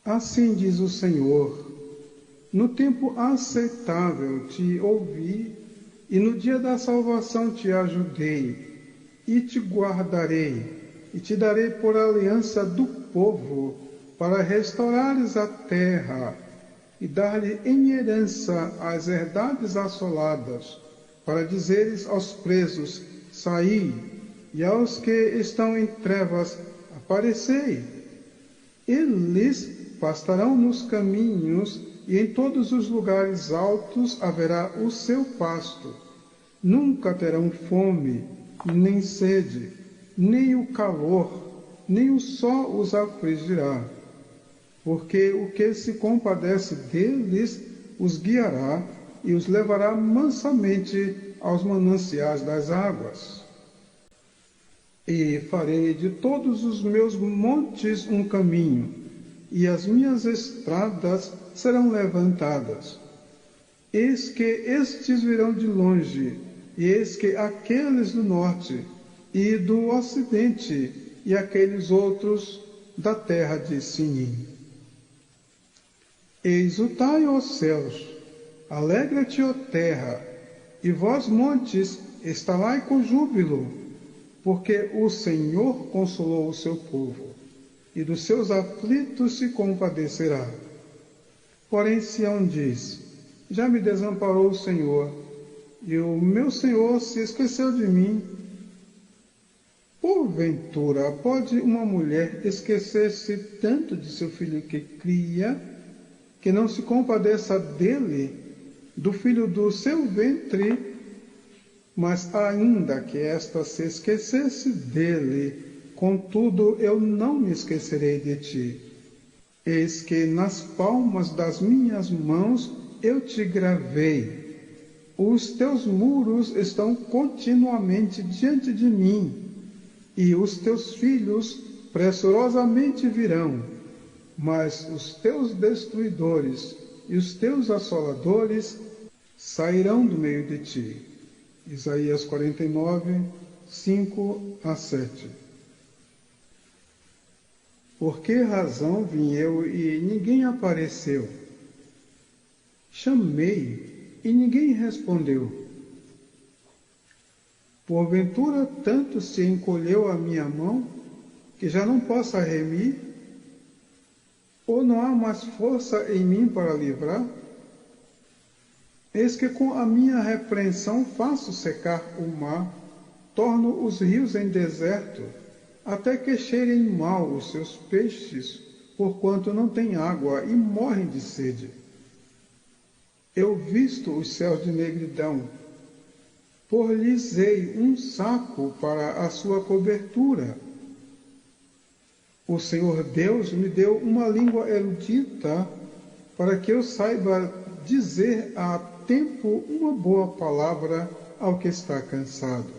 Assim diz o Senhor: no tempo aceitável te ouvi, e no dia da salvação te ajudei, e te guardarei, e te darei por aliança do povo, para restaurares a terra, e dar-lhe em herança as herdades assoladas, para dizeres aos presos: saí, e aos que estão em trevas: aparecei. Eles pastarão nos caminhos, e em todos os lugares altos haverá o seu pasto. Nunca terão fome, nem sede, nem o calor, nem o sol os afligirá. Porque o que se compadece deles os guiará e os levará mansamente aos mananciais das águas. E farei de todos os meus montes um caminho, e as minhas estradas serão levantadas. Eis que estes virão de longe, e eis que aqueles do norte e do ocidente, e aqueles outros da terra de Sinim. Exultai, ó céus, alegra-te, ó terra, e vós, montes, estalai com júbilo, porque o Senhor consolou o seu povo, e dos seus aflitos se compadecerá. Porém Sião diz: já me desamparou o Senhor, e o meu Senhor se esqueceu de mim. Porventura, pode uma mulher esquecer-se tanto de seu filho que cria, que não se compadeça dele, do filho do seu ventre? Mas ainda que esta se esquecesse dele, contudo eu não me esquecerei de ti. Eis que nas palmas das minhas mãos eu te gravei. Os teus muros estão continuamente diante de mim, e os teus filhos pressurosamente virão, mas os teus destruidores e os teus assoladores sairão do meio de ti. Isaías 49, 5 a 7. Por que razão vim eu e ninguém apareceu? Chamei e ninguém respondeu. Porventura tanto se encolheu a minha mão, que já não possa remir? Ou não há mais força em mim para livrar? Eis que com a minha repreensão faço secar o mar, torno os rios em deserto, até que cheirem mal os seus peixes, porquanto não têm água e morrem de sede. Eu visto os céus de negridão, por-lhes-ei um saco para a sua cobertura. O Senhor Deus me deu uma língua erudita, para que eu saiba dizer a tempo uma boa palavra ao que está cansado.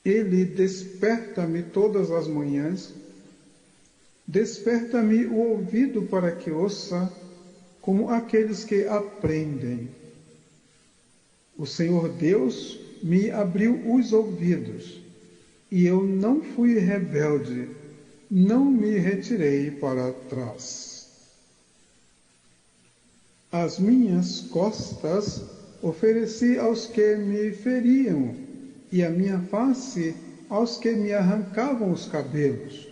Ele desperta-me todas as manhãs, desperta-me o ouvido para que ouça, como aqueles que aprendem. O Senhor Deus me abriu os ouvidos, e eu não fui rebelde, não me retirei para trás. As minhas costas ofereci aos que me feriam, e a minha face aos que me arrancavam os cabelos.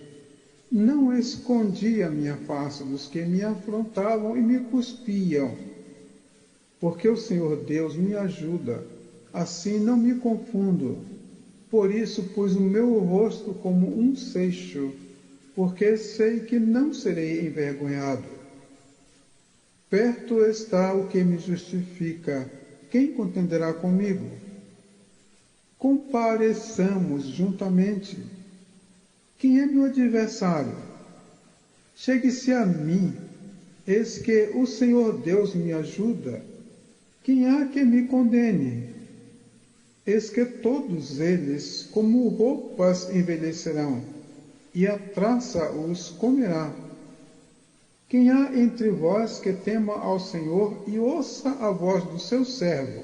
Não escondi a minha face dos que me afrontavam e me cuspiam, porque o Senhor Deus me ajuda, assim não me confundo. Por isso pus o meu rosto como um seixo, porque sei que não serei envergonhado. Perto está o que me justifica, quem contenderá comigo? Compareçamos juntamente. Quem é meu adversário? Chegue-se a mim, eis que o Senhor Deus me ajuda. Quem há que me condene? Eis que todos eles, como roupas, envelhecerão, e a traça os comerá. Quem há entre vós que tema ao Senhor e ouça a voz do seu servo?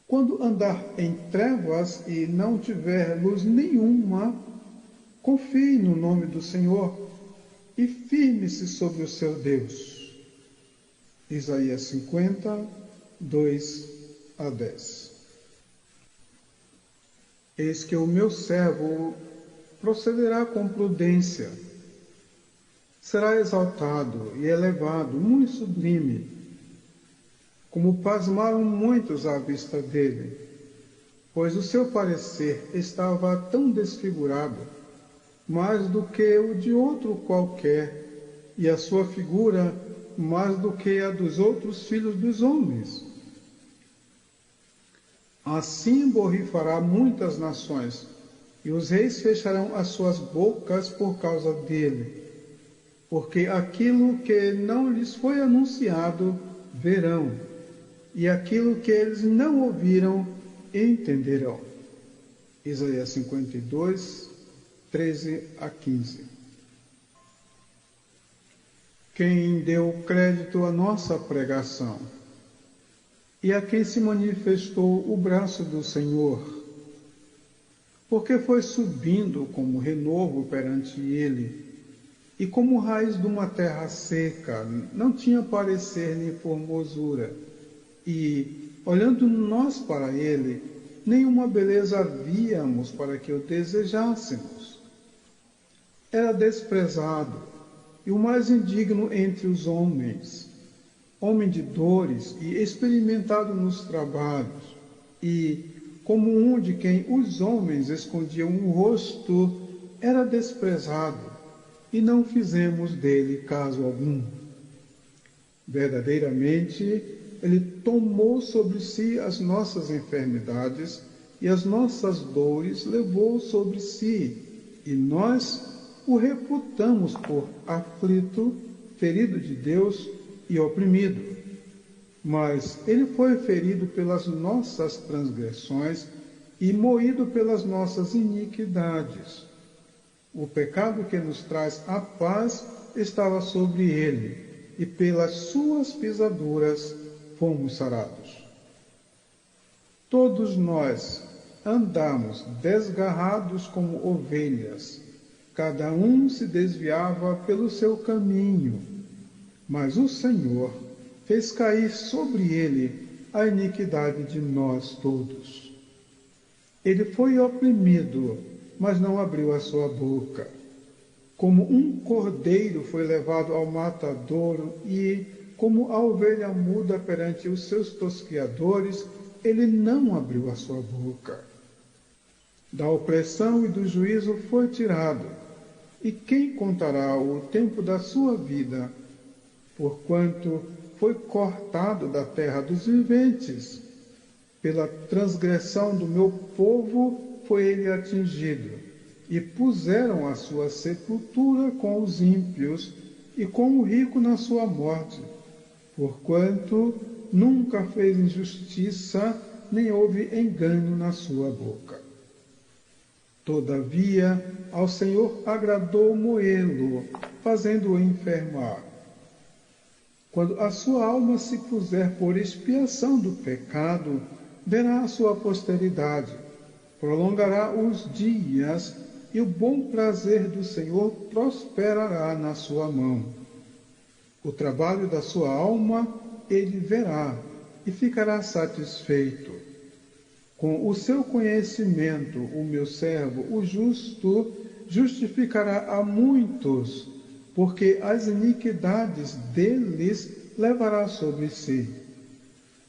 Quando andar em trevas e não tiver luz nenhuma, confie no nome do Senhor. e firme-se sobre o seu Deus. Isaías 50, 2 a 10. Eis que o meu servo procederá com prudência, será exaltado e elevado, muito sublime, como pasmaram muitos à vista dele, pois o seu parecer estava tão desfigurado, mais do que o de outro qualquer, e a sua figura mais do que a dos outros filhos dos homens. Assim borrifará muitas nações, e os reis fecharão as suas bocas por causa dele, porque aquilo que não lhes foi anunciado verão, e aquilo que eles não ouviram entenderão. Isaías 52, 13 a 15. Quem deu crédito à nossa pregação e a quem se manifestou o braço do Senhor, porque foi subindo como renovo perante ele, e como raiz de uma terra seca, não tinha parecer nem formosura, e, olhando nós para ele, nenhuma beleza víamos para que o desejássemos. Era desprezado, e o mais indigno entre os homens, homem de dores e experimentado nos trabalhos, e, como um de quem os homens escondiam o rosto, era desprezado, e não fizemos dele caso algum. Verdadeiramente, ele tomou sobre si as nossas enfermidades e as nossas dores levou sobre si, e nós o reputamos por aflito, ferido de Deus e oprimido. Mas ele foi ferido pelas nossas transgressões e moído pelas nossas iniquidades. O pecado que nos traz a paz estava sobre ele, e pelas suas pisaduras fomos sarados. Todos nós andamos desgarrados como ovelhas, cada um se desviava pelo seu caminho, mas o Senhor fez cair sobre ele a iniquidade de nós todos. Ele foi oprimido, mas não abriu a sua boca. Como um cordeiro foi levado ao matadouro e, como a ovelha muda perante os seus tosquiadores, ele não abriu a sua boca. Da opressão e do juízo foi tirado, e quem contará o tempo da sua vida? Porquanto foi cortado da terra dos viventes. Pela transgressão do meu povo foi ele atingido, e puseram a sua sepultura com os ímpios, e com o rico na sua morte, porquanto nunca fez injustiça, nem houve engano na sua boca. Todavia, ao Senhor agradou moê-lo, fazendo-o enfermar. Quando a sua alma se puser por expiação do pecado, verá a sua posteridade, prolongará os dias, e o bom prazer do Senhor prosperará na sua mão. O trabalho da sua alma ele verá, e ficará satisfeito. Com o seu conhecimento, o meu servo, o justo, justificará a muitos, porque as iniquidades deles levará sobre si.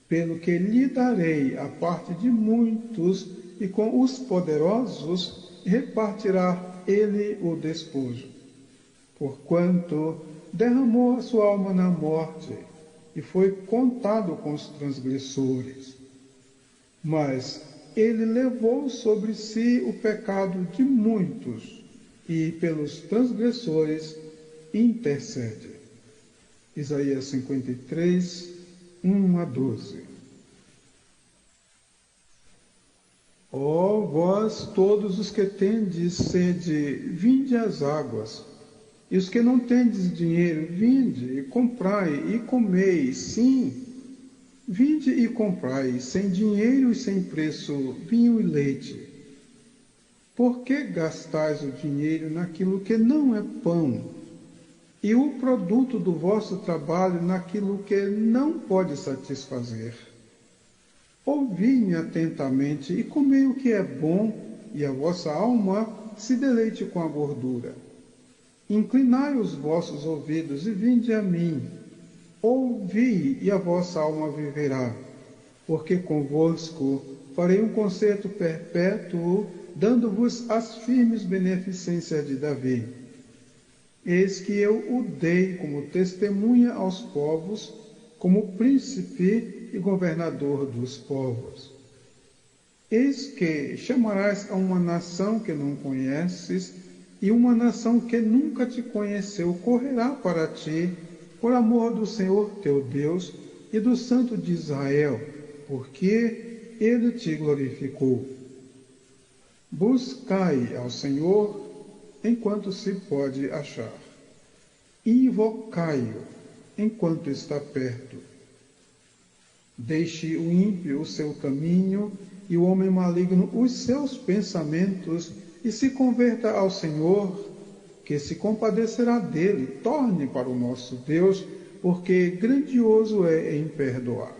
Pelo que lhe darei a parte de muitos, e com os poderosos repartirá ele o despojo. Porquanto derramou a sua alma na morte, e foi contado com os transgressores. Mas ele levou sobre si o pecado de muitos, e pelos transgressores intercede. Isaías 53, 1 a 12. Ó vós todos os que tendes sede, vinde às águas, e os que não tendes dinheiro, vinde e comprai e comei, sim, vinde e comprai, sem dinheiro e sem preço, vinho e leite. Por que gastais o dinheiro naquilo que não é pão, e o produto do vosso trabalho naquilo que não pode satisfazer. Ouvi-me atentamente e comei o que é bom, e a vossa alma se deleite com a gordura. Inclinai os vossos ouvidos e vinde a mim. Ouvi, e a vossa alma viverá, porque convosco farei um concerto perpétuo, dando-vos as firmes beneficências de Davi. Eis que eu o dei como testemunha aos povos, como príncipe e governador dos povos. Eis que chamarás a uma nação que não conheces, e uma nação que nunca te conheceu correrá para ti, por amor do Senhor teu Deus e do Santo de Israel, porque ele te glorificou. Buscai ao Senhor enquanto se pode achar. Invocai-o enquanto está perto. Deixe o ímpio o seu caminho e o homem maligno os seus pensamentos, e se converta ao Senhor, que se compadecerá dele. Torne para o nosso Deus, porque grandioso é em perdoar.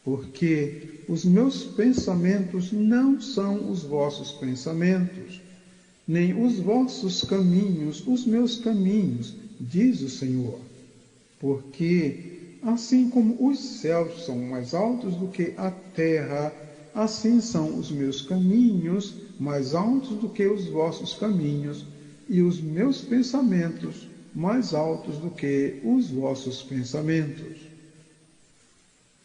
Porque os meus pensamentos não são os vossos pensamentos, nem os vossos caminhos os meus caminhos, diz o Senhor. Porque, assim como os céus são mais altos do que a terra, assim são os meus caminhos mais altos do que os vossos caminhos, e os meus pensamentos mais altos do que os vossos pensamentos.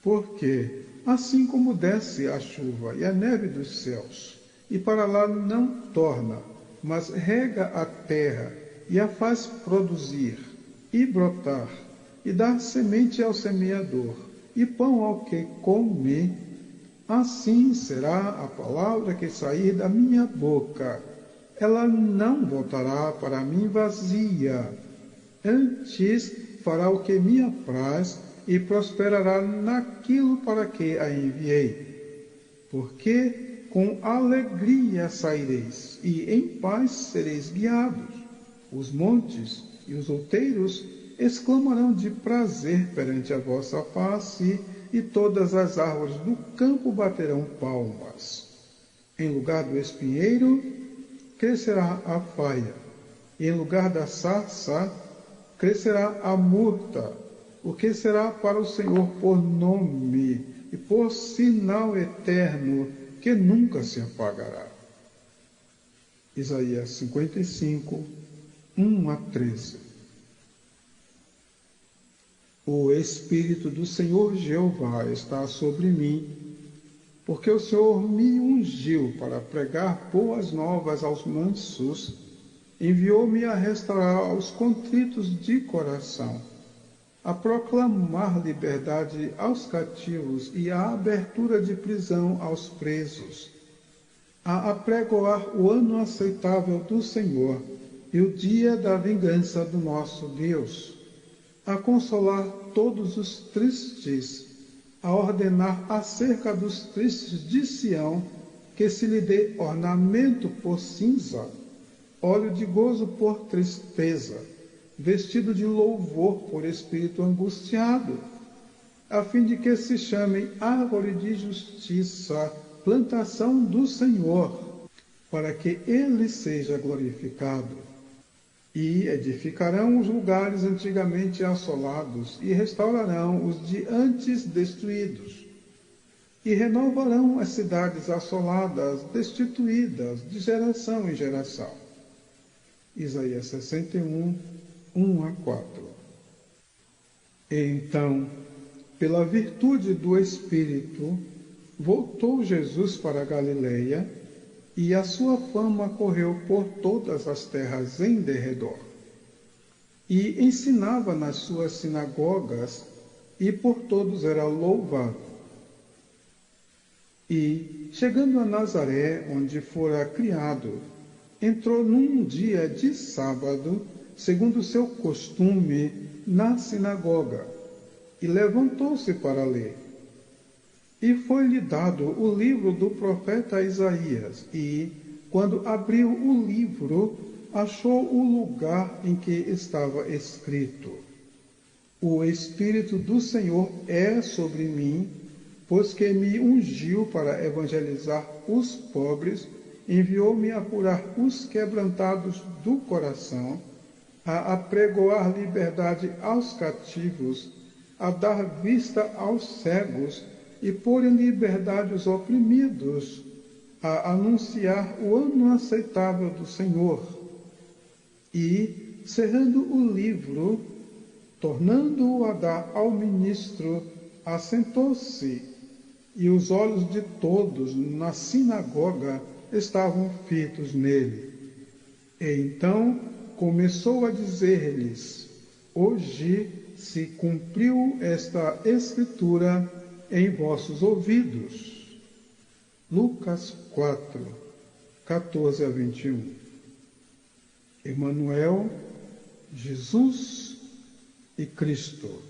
Porque, assim como desce a chuva e a neve dos céus, e para lá não torna, mas rega a terra e a faz produzir e brotar, e dá semente ao semeador e pão ao que come, assim será a palavra que sair da minha boca. Ela não voltará para mim vazia, antes fará o que me apraz e prosperará naquilo para que a enviei. Porque com alegria saireis, e em paz sereis guiados. Os montes e os outeiros exclamarão de prazer perante a vossa face, e todas as árvores do campo baterão palmas. Em lugar do espinheiro crescerá a faia, e em lugar da sarça crescerá a murta, o que será para o Senhor por nome e por sinal eterno que nunca se apagará. Isaías 55, 1 a 13. O Espírito do Senhor Jeová está sobre mim, porque o Senhor me ungiu para pregar boas novas aos mansos, enviou-me a restaurar aos contritos de coração, a proclamar liberdade aos cativos e a abertura de prisão aos presos, a apregoar o ano aceitável do Senhor e o dia da vingança do nosso Deus, a consolar todos os tristes, a ordenar acerca dos tristes de Sião que se lhe dê ornamento por cinza, óleo de gozo por tristeza, vestido de louvor por espírito angustiado, a fim de que se chamem árvore de justiça, plantação do Senhor, para que ele seja glorificado. E edificarão os lugares antigamente assolados, e restaurarão os de antes destruídos, e renovarão as cidades assoladas, destituídas, de geração em geração. Isaías 61, 1 a 4. Então, pela virtude do Espírito, voltou Jesus para a Galileia, e a sua fama correu por todas as terras em derredor. E ensinava nas suas sinagogas, e por todos era louvado. E, chegando a Nazaré, onde fora criado, entrou num dia de sábado, segundo o seu costume, na sinagoga, e levantou-se para ler. E foi-lhe dado o livro do profeta Isaías, e, quando abriu o livro, achou o lugar em que estava escrito: O Espírito do Senhor é sobre mim, pois que me ungiu para evangelizar os pobres, enviou-me a curar os quebrantados do coração, a apregoar liberdade aos cativos, a dar vista aos cegos e pôr em liberdade os oprimidos, a anunciar o ano aceitável do Senhor. E, cerrando o livro, tornando-o a dar ao ministro, assentou-se, e os olhos de todos na sinagoga estavam fitos nele. E então começou a dizer-lhes: Hoje se cumpriu esta escritura em vossos ouvidos. Lucas 4, 14 a 21. Emmanuel, Jesus e Cristo.